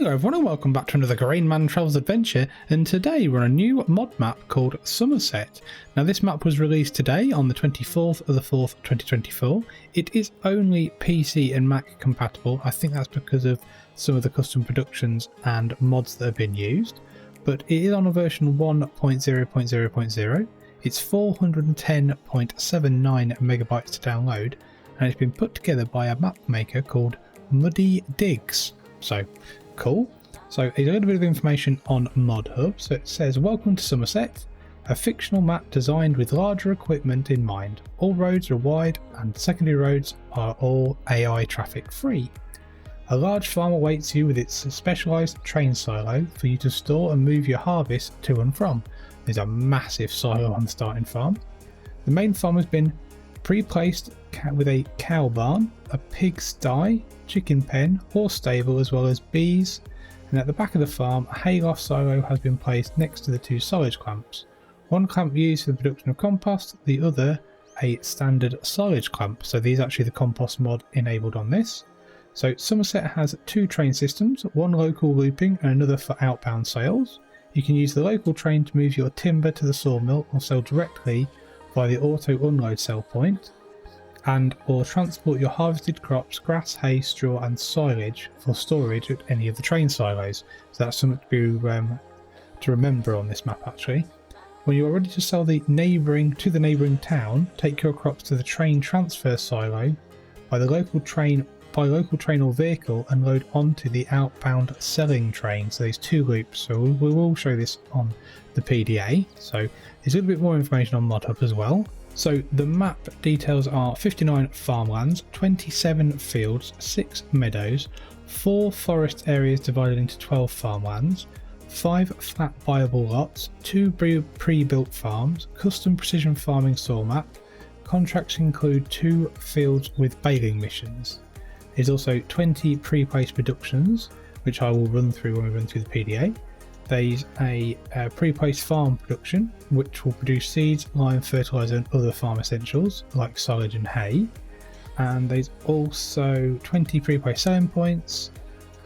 Hello everyone and welcome back to another Grainman Travels adventure, and today we're on a new mod map called Somerset. Now this map was released today on the 24th of the 4th 2024. It is only PC and Mac compatible. I think that's because of some of the custom productions and mods that have been used, but it is on a version 1.0.0.0. It's 410.79 megabytes to download, and it's been put together by a map maker called MuddyDigs. So cool. So a little bit of information on Mod Hub. So it says, welcome to Somerset, a fictional map designed with larger equipment in mind. All roads are wide and secondary roads are all AI traffic free. A large farm awaits you with its specialised train silo for you to store and move your harvest to and from. There's a massive silo on the starting farm. The main farm has been pre-placed with a cow barn, a pig sty, chicken pen, horse stable, as well as bees, and at the back of the farm a hayloft silo has been placed next to the two silage clamps. One clamp used for the production of compost, the other a standard silage clamp. So these are actually the compost mod enabled on this. So Somerset has two train systems, one local looping and another for outbound sales. You can use the local train to move your timber to the sawmill or sell directly via the auto unload sell point, and or transport your harvested crops, grass, hay, straw and silage for storage at any of the train silos. So that's something to remember on this map actually. When you are ready to sell to the neighbouring town, take your crops to the train transfer silo by local train or vehicle and load onto the outbound selling train. So there's two loops, so we will show this on the PDA. So there's a little bit more information on Mod Hub as well. So the map details are 59 farmlands, 27 fields, 6 meadows, 4 forest areas divided into 12 farmlands, 5 flat viable lots, 2 pre-built farms, custom precision farming soil map. Contracts include 2 fields with baling missions. There's also 20 pre-placed productions, which I will run through when we run through the PDA. There's a pre-placed farm production, which will produce seeds, lime, fertiliser and other farm essentials like silage and hay. And there's also 20 pre-placed selling points,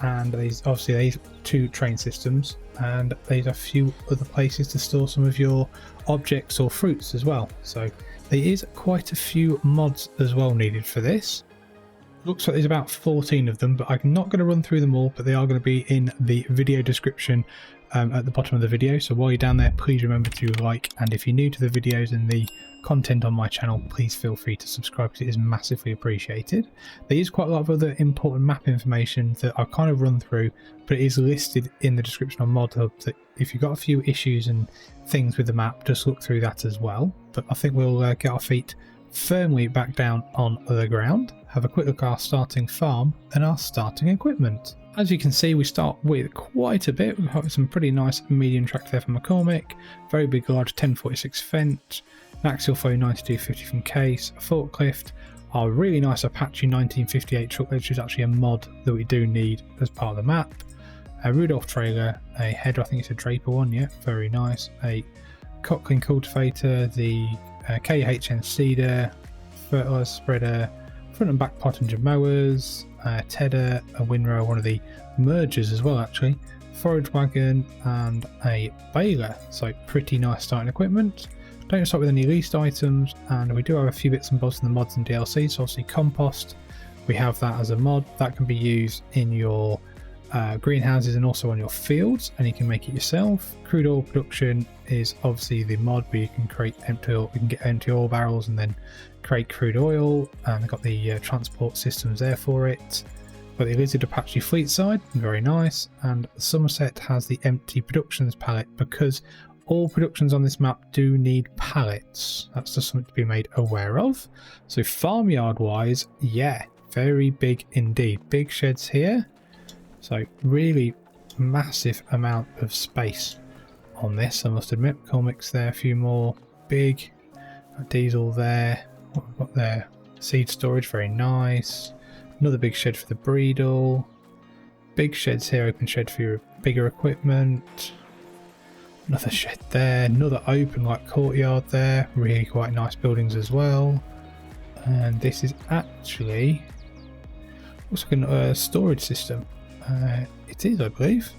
and there's obviously these 2 train systems, and there's a few other places to store some of your objects or fruits as well. So there is quite a few mods as well needed for this. Looks like there's about 14 of them, but I'm not going to run through them all, but they are going to be in the video description at the bottom of the video. So while you're down there, please remember to like, and if you're new to the videos and the content on my channel, please feel free to subscribe because it is massively appreciated. There is quite a lot of other important map information that I've kind of run through, but it is listed in the description on Mod Hub, that if you've got a few issues and things with the map, just look through that as well. But I think we'll get our feet firmly back down on the ground, have a quick look at our starting farm and our starting equipment. As you can see, we start with quite a bit. We've got some pretty nice medium tractor there from McCormick, very big large 1046 fence, an axial flow 9250 from Case, a forklift, our really nice Apache 1958 truck, which is actually a mod that we do need as part of the map, a Rudolph trailer, a header, I think it's a Draper one, yeah, very nice, a Cochrane cultivator, the KHN seeder, fertiliser spreader, front and back pottinger mowers, a tedder, a windrow, one of the mergers as well actually, forage wagon and a baler. So pretty nice starting equipment. Don't start with any leased items, and we do have a few bits and bobs in the mods and DLC. So obviously compost, we have that as a mod that can be used in your greenhouses and also on your fields, and you can make it yourself. Crude oil production is obviously the mod where you can create empty oil, you can get empty oil barrels and then create crude oil, and they've got the transport systems there for it. But the Lizard Apache Fleetside, very nice, and Somerset has the empty productions pallet because all productions on this map do need pallets. That's just something to be made aware of. So farmyard wise, yeah, very big indeed. Big sheds here. So really massive amount of space on this, I must admit. McCormick's there, a few more big. Diesel there. What we've got there? Seed storage, very nice. Another big shed for the breedle. Big sheds here, open shed for your bigger equipment. Another shed there. Another open like courtyard there. Really quite nice buildings as well. And this is actually looks like a storage system. It It is, I believe.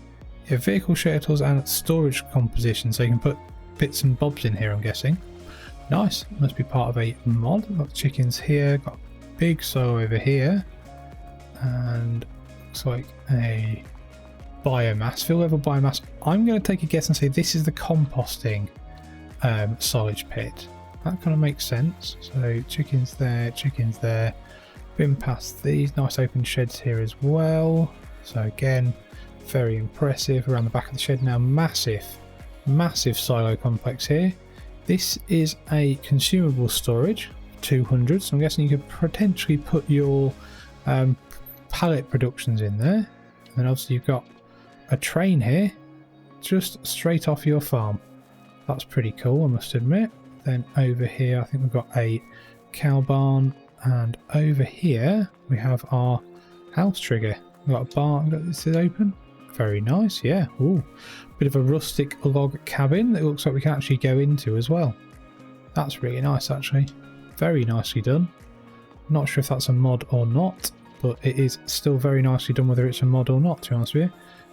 Yeah, vehicle shelters and storage composition, so you can put bits and bobs in here, I'm guessing. Nice, must be part of a mod. Got chickens here, got a big silo over here, and looks like a biomass, field level biomass. I'm going to take a guess and say this is the composting silage pit. That kind of makes sense. So chickens there, been past these nice open sheds here as well. So again, very impressive. Around the back of the shed now, massive silo complex here. This is a consumable storage, 200, so I'm guessing you could potentially put your pallet productions in there. And then obviously you've got a train here just straight off your farm. That's pretty cool, I must admit. Then over here I think we've got a cow barn, and over here we have our house trigger. We've got a barn. This is open. Very nice, yeah. Ooh, bit of a rustic log cabin that it looks like we can actually go into as well. That's really nice, actually. Very nicely done. Not sure if that's a mod or not, but it is still very nicely done, whether it's a mod or not, to be honest with you.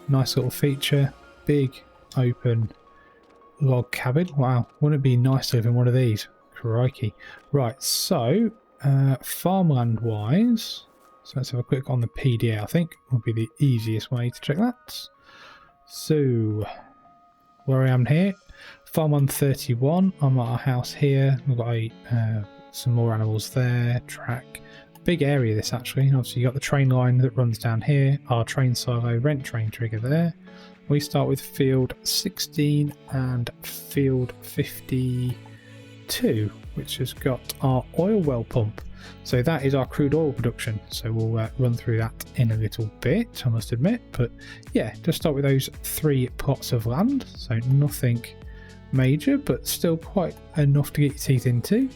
Nice little feature. Big open log cabin. Wow, wouldn't it be nice to live in one of these? Crikey. Right, so farmland wise, so let's have a quick on the PDA. I think will be the easiest way to check that. So where I am here, farm 131. I'm at our house here. We've got some more animals there. Track, big area this actually. And obviously you got the train line that runs down here. Our train silo, rent train trigger there. We start with field 16 and field 52, which has got our oil well pump. So that is our crude oil production. So we'll run through that in a little bit, I must admit. But yeah, just start with those 3 plots of land. So nothing major, but still quite enough to get your teeth into.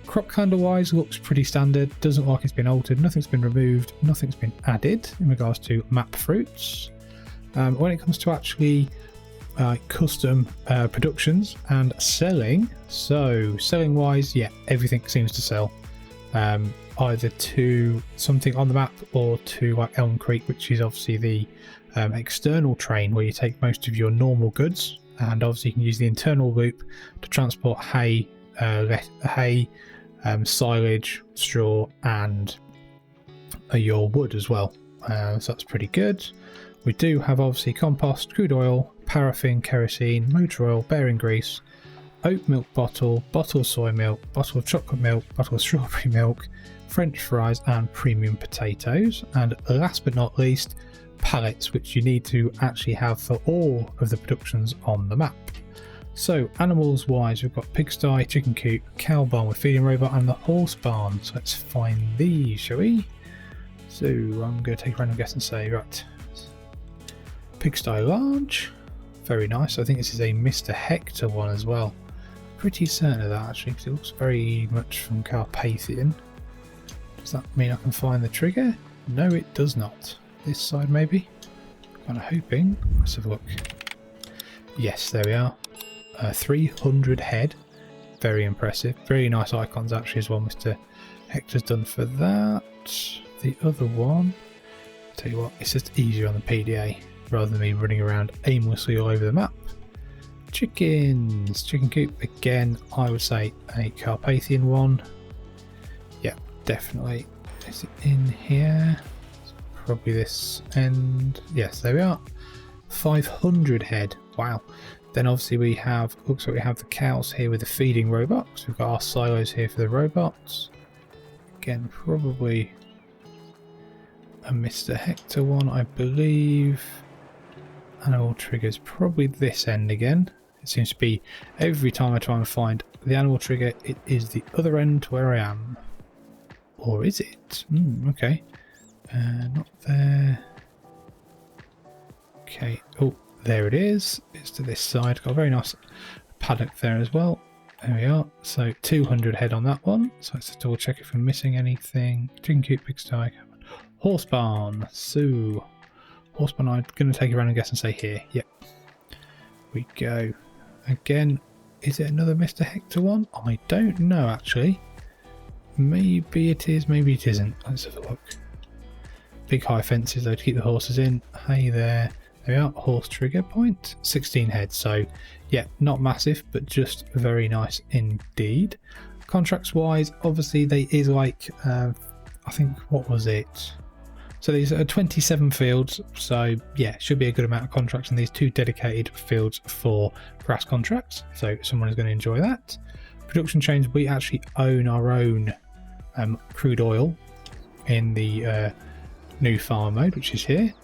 Crop calendar wise looks pretty standard. Doesn't look like it's been altered. Nothing's been removed. Nothing's been added in regards to map fruits. When it comes to actually custom productions and selling, so selling wise, yeah, everything seems to sell. Either to something on the map or to like Elm Creek, which is obviously the external train where you take most of your normal goods, and obviously you can use the internal loop to transport hay, silage, straw, and your wood as well. So that's pretty good. We do have obviously compost, crude oil, paraffin, kerosene, motor oil, bearing grease, oat milk bottle, bottle of soy milk, bottle of chocolate milk, bottle of strawberry milk, French fries, and premium potatoes. And last but not least, pallets, which you need to actually have for all of the productions on the map. So animals wise, we've got pigsty, chicken coop, cow barn with feeding robot, and the horse barn. So let's find these, shall we? So I'm going to take a random guess and say, right, pigsty large, very nice. I think this is a MrHector one as well. Pretty certain of that actually, because it looks very much from Carpathian. Does that mean I can find the trigger? No, it does not. This side maybe? Kind of hoping. Let's have a look. Yes, there we are. 300 head. Very impressive. Very nice icons actually as well. MrHector's done for that. The other one, I'll tell you what, it's just easier on the PDA rather than me running around aimlessly all over the map. Chickens, chicken coop, again, I would say a Carpathian one. Yeah, definitely. Is it in here? It's probably this end. Yes, there we are. 500 head. Wow. Then obviously we have, looks like we have the cows here with the feeding robots. We've got our silos here for the robots. Again, probably a MrHector one, I believe. Animal triggers, probably this end again. It seems to be every time I try and find the animal trigger, it is the other end to where I am. Or is it? Okay. Not there. Okay. Oh, there it is. It's to this side. Got a very nice paddock there as well. There we are. So 200 head on that one. So let's double check if we're missing anything. Chicken coop, pigsty, horse barn. So horse barn, I'm going to take a random guess and say here. Yep. We go. Again, is it another MrHector one? I don't know actually. Maybe it is, maybe it isn't. Let's have a look. Big high fences though to keep the horses in. Hay there. There we are, horse trigger point, 16 heads. So yeah, not massive, but just very nice indeed. Contracts wise, obviously they is like, I think, what was it? So these are 27 fields, so yeah, should be a good amount of contracts, and these 2 dedicated fields for grass contracts, so someone is going to enjoy that. Production chains, we actually own our own crude oil in the new farm mode, which is here.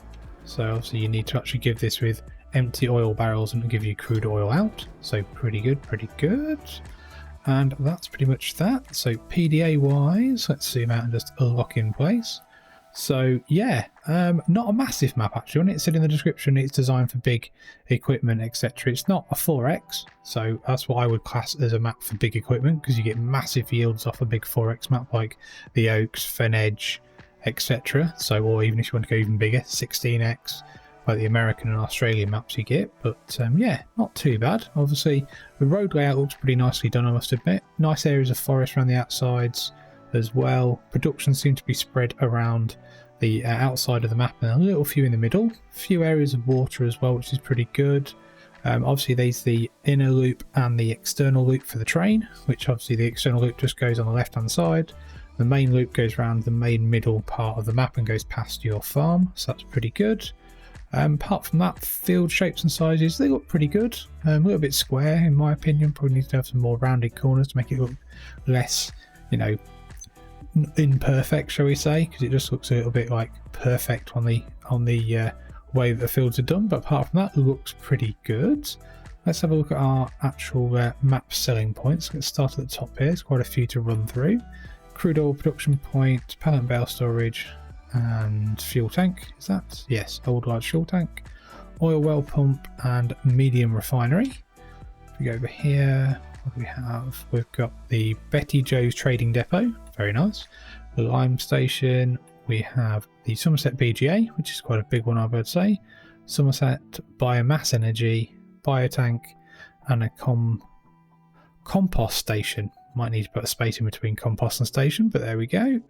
So obviously you need to actually give this with empty oil barrels and it'll give you crude oil out, so pretty good, pretty good. And that's pretty much that. So PDA wise, let's zoom out and just lock in place. So yeah, not a massive map actually. When it said in the description it's designed for big equipment, etc. It's not a 4x, so that's what I would class as a map for big equipment, because you get massive yields off a big 4x map like the Oaks, Fen Edge, etc. So, or even if you want to go even bigger, 16x, like the American and Australian maps you get. But yeah, not too bad. Obviously, the road layout looks pretty nicely done, I must admit. Nice areas of forest around the outsides as well. Production seems to be spread around the outside of the map and a little few in the middle. A few areas of water as well, which is pretty good. Obviously there's the inner loop and the external loop for the train, which obviously the external loop just goes on the left hand side. The main loop goes around the main middle part of the map and goes past your farm, so that's pretty good. Apart from that, field shapes and sizes, they look pretty good. A little bit square in my opinion, probably need to have some more rounded corners to make it look less, you know, imperfect, shall we say, because it just looks a little bit like perfect on the way that the fields are done. But apart from that, it looks pretty good. Let's have a look at our actual map selling points. Let's start at the top here. There's quite a few to run through. Crude oil production point, pallet and bale storage, and fuel tank. Is that? Yes, old large fuel tank, oil well pump, and medium refinery. If we go over here, what do we have? We've got the Betty Joe's trading depot, very nice. The lime station. We have the Somerset BGA, which is quite a big one, I would say. Somerset biomass energy, biotank, and a compost station. Might need to put a space in between compost and station, but there we go.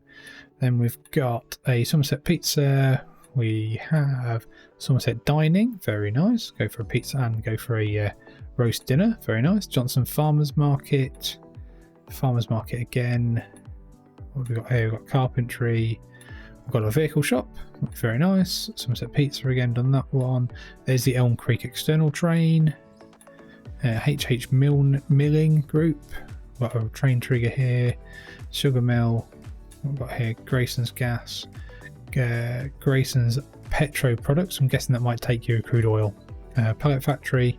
Then we've got a Somerset pizza. We have Somerset dining, very nice. Go for a pizza and go for a roast dinner, very nice. Johnson Farmers Market, Farmers Market again. What have we got here? We've got carpentry. We've got a vehicle shop, very nice. Somerset pizza again, done that one. There's the Elm Creek external train. HH Milling Group. We've got a train trigger here. Sugar mill. We've got here Grayson's gas. Grayson's petro products. I'm guessing that might take you a crude oil. Pallet Factory.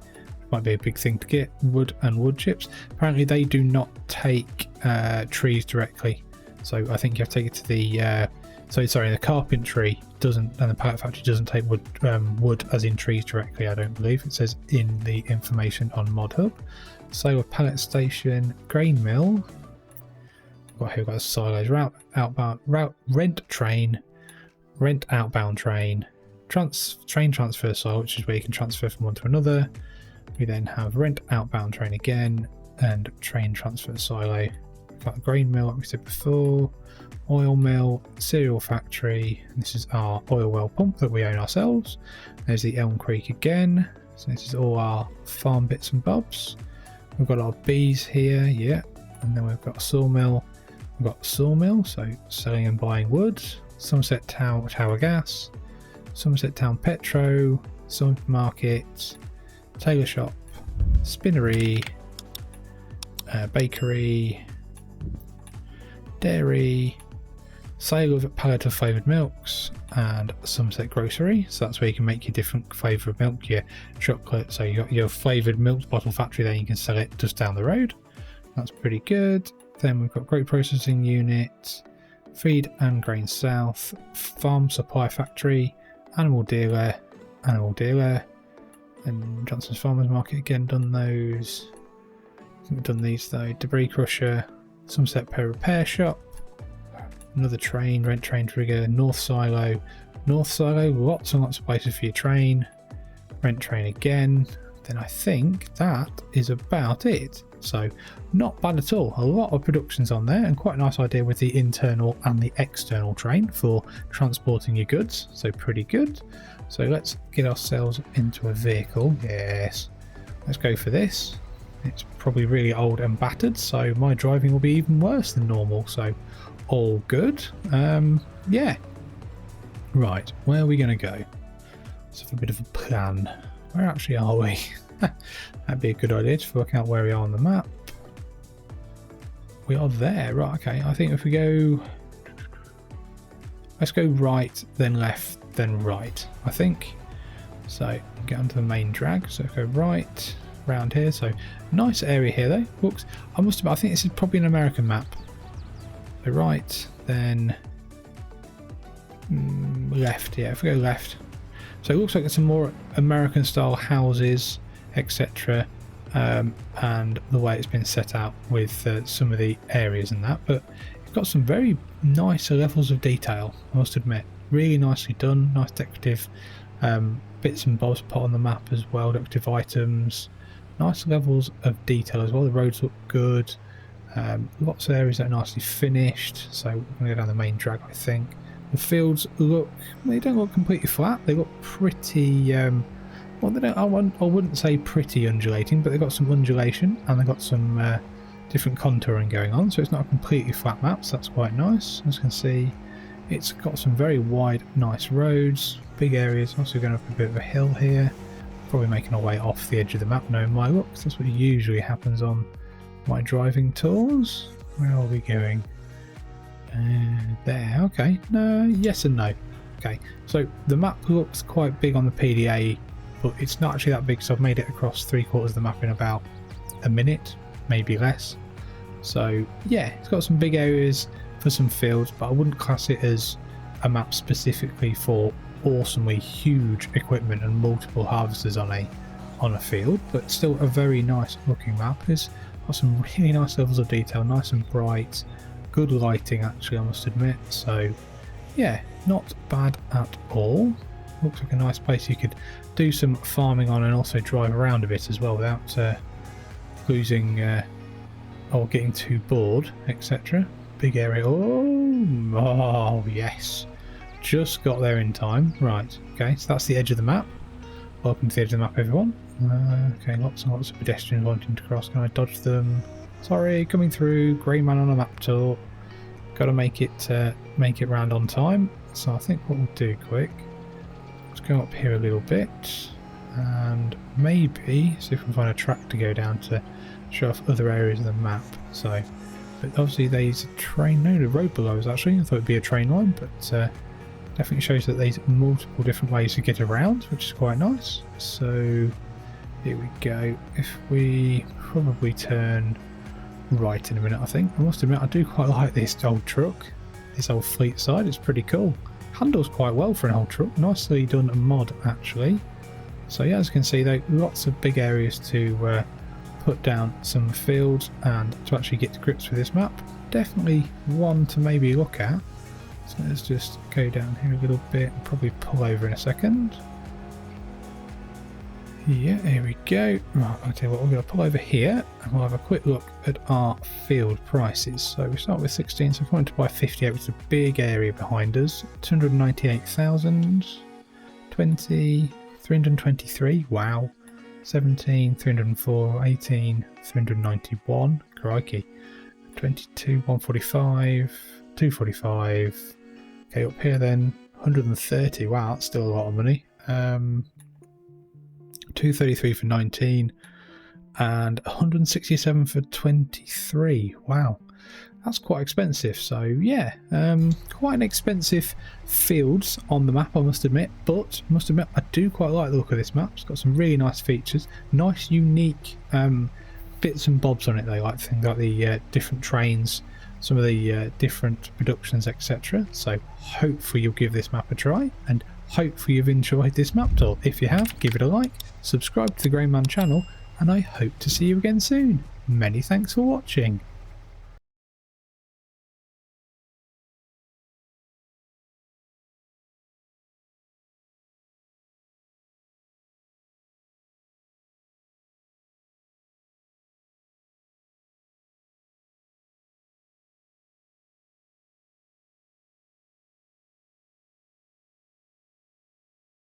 Might be a big thing to get. Wood and wood chips. Apparently they do not take trees directly. So I think you have to take it to the the carpentry doesn't, and the pallet factory doesn't take wood as in trees directly, I don't believe. It says in the information on ModHub. Solar pallet station, grain mill. We've got silos, rent outbound train, train transfer silo, which is where you can transfer from one to another. We then have rent outbound train again, and train transfer silo. We've got a grain mill, like we said before, oil mill, cereal factory. And this is our oil well pump that we own ourselves. There's the Elm Creek again. So this is all our farm bits and bobs. We've got our bees here, yeah, and then we've got a sawmill. We've got a sawmill, so selling and buying wood. Somerset Tower Gas, Somerset Town Petro, supermarket, tailor shop, spinnery, bakery, dairy, sale of pallet of flavoured milks, and Somerset Grocery. So that's where you can make your different flavour of milk, your chocolate. So you got your flavoured milk bottle factory there, you can sell it just down the road. That's pretty good. Then we've got Grape Processing Unit, Feed and Grain South, Farm Supply Factory, Animal Dealer, and Johnson's Farmers Market again, done those. I think we've done these though. Debris Crusher, Somerset Repair Shop, another train, rent train trigger, North Silo, lots and lots of places for your train, rent train again, then I think that is about it. So not bad at all. A lot of productions on there, and quite a nice idea with the internal and the external train for transporting your goods. So pretty good. So let's get ourselves into a vehicle. Yes, let's go for this. It's probably really old and battered, so my driving will be even worse than normal. So all good. Yeah. Right, where are we going to go? Let's have a bit of a plan. Where actually are we? That'd be a good idea to work out where we are on the map. We are there, right? Okay, I think if we go, let's go right, then left, then right, I think. So get onto the main drag. So go right around here. So nice area here though. Looks, I must admit, I think this is probably an American map. So right, then left. Yeah, if we go left. So it looks like it's some more American style houses, etc. And the way it's been set out with some of the areas and that, but it's got some very nice levels of detail, I must admit. Really nicely done, nice decorative bits and bobs put on the map as well, decorative items, nice levels of detail as well. The roads look good, lots of areas that are nicely finished. So we're going to go down the main drag, I think. The fields look, they don't look completely flat, they look pretty well, they don't, I wouldn't say pretty undulating, but they've got some undulation and they've got some different contouring going on, so it's not a completely flat map, so that's quite nice. As you can see, it's got some very wide, nice roads, big areas. Also going up a bit of a hill here, probably making our way off the edge of the map knowing my looks. That's what usually happens on my driving tours. Where are we going? There, okay. No, yes and no. Okay, so the map looks quite big on the PDA, but it's not actually that big, so I've made it across 3/4 of the map in about a minute, maybe less. So yeah, it's got some big areas for some fields, but I wouldn't class it as a map specifically for awesomely huge equipment and multiple harvesters on a field, but still a very nice looking map. It's got some really nice levels of detail, nice and bright, good lighting actually, I must admit. So yeah, not bad at all. Looks like a nice place you could do some farming on and also drive around a bit as well without losing or getting too bored, etc. Big area. Oh yes, just got there in time. Right, okay, so that's the edge of the map. Welcome to the edge of the map, everyone. Okay, lots and lots of pedestrians wanting to cross. Can I dodge them? Sorry, coming through. Grainman on a map tour. Got to make it round on time. So I think what we'll do quick, let's go up here a little bit and maybe see if we can find a track to go down to show off other areas of the map. So, but obviously there's a train, no, the road below is actually, I thought it'd be a train line, but definitely shows that there's multiple different ways to get around, which is quite nice. So here we go. If we probably turn right in a minute, I think. I must admit, I do quite like this old truck, this old Fleetside. It's pretty cool. Handles quite well for an old truck. Nicely done mod, actually. So yeah, as you can see, though, lots of big areas to put down some fields and to actually get to grips with this map. Definitely one to maybe look at. So let's just go down here a little bit and probably pull over in a second. Yeah, here we go. Right, I'll tell you what, we're going to pull over here and we'll have a quick look at our field prices. So we start with 16, so if we want to buy 58, which is a big area behind us, 298,000, 20, 323, wow, 17, 304, 18, 391, crikey, 22, 145, 245, okay, up here then, 130, wow, that's still a lot of money. 233 for 19 and 167 for 23. Wow, that's quite expensive. So yeah, quite an expensive fields on the map, I must admit, but I must admit I do quite like the look of this map. It's got some really nice features, nice unique bits and bobs on it though, like things like the different trains, some of the different productions, etc. So hopefully you'll give this map a try, and hopefully you've enjoyed this map tour. If you have, give it a like, subscribe to the Grainman channel, and I hope to see you again soon. Many thanks for watching.